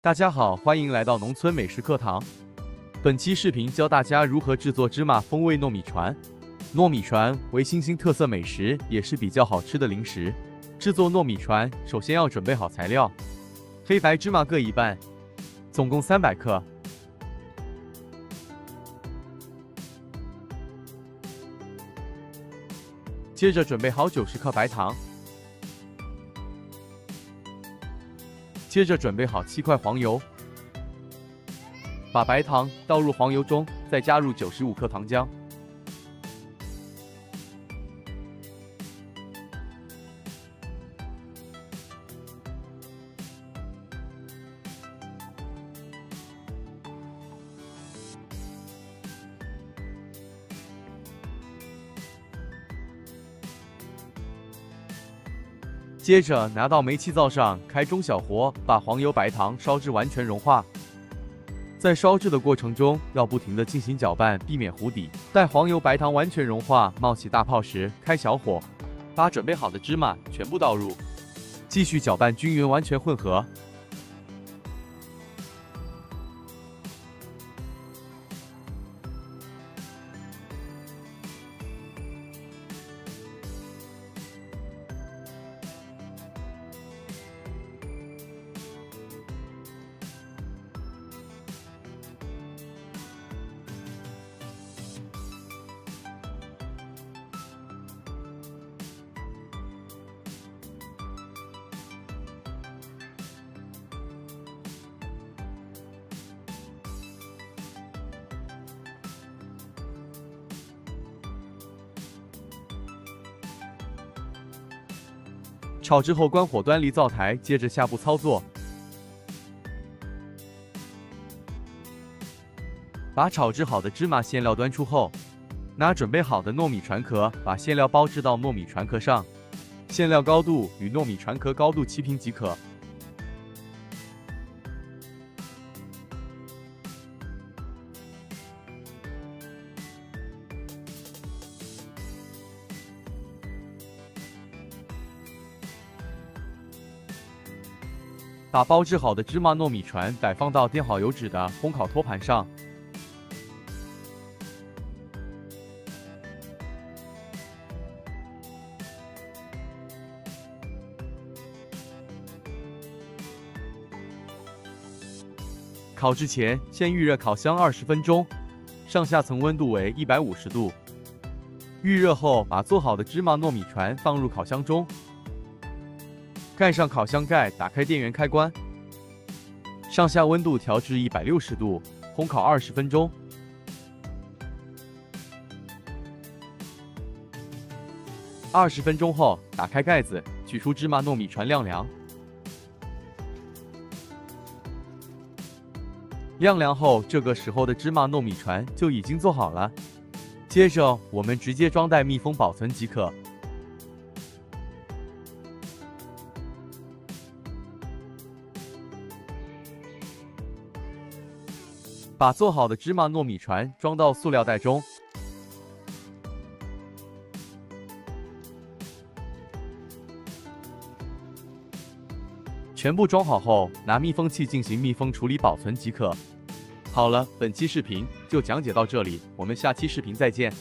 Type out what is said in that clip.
大家好，欢迎来到农村美食课堂。本期视频教大家如何制作芝麻风味糯米船。糯米船为新兴特色美食，也是比较好吃的零食。制作糯米船，首先要准备好材料：黑白芝麻各一半，总共300克。接着准备好90克白糖。 接着准备好7块黄油，把白糖倒入黄油中，再加入95克糖浆。接着拿到煤气灶上，开中小火，把黄油、白糖烧至完全融化。在烧制的过程中，要不停地进行搅拌，避免糊底。待黄油、白糖完全融化，冒起大泡时，开小火，把准备好的芝麻全部倒入，继续搅拌均匀，完全混合。 炒之后关火，端离灶台，接着下步操作，把炒制好的芝麻馅料端出后，拿准备好的糯米船壳，把馅料包置到糯米船壳上，馅料高度与糯米船壳高度齐平即可。 把包制好的芝麻糯米船摆放到垫好油脂的烘烤托盘上，烤制前先预热烤箱20分钟，上下层温度为150度。预热后，把做好的芝麻糯米船放入烤箱中。 盖上烤箱盖，打开电源开关，上下温度调至160度，烘烤20分钟。20分钟后，打开盖子，取出芝麻糯米船晾凉。晾凉后，这个时候的芝麻糯米船就已经做好了。接着，我们直接装袋密封保存即可。 把做好的芝麻糯米船装到塑料袋中，全部装好后，拿密封器进行密封处理保存即可。好了，本期视频就讲解到这里，我们下期视频再见。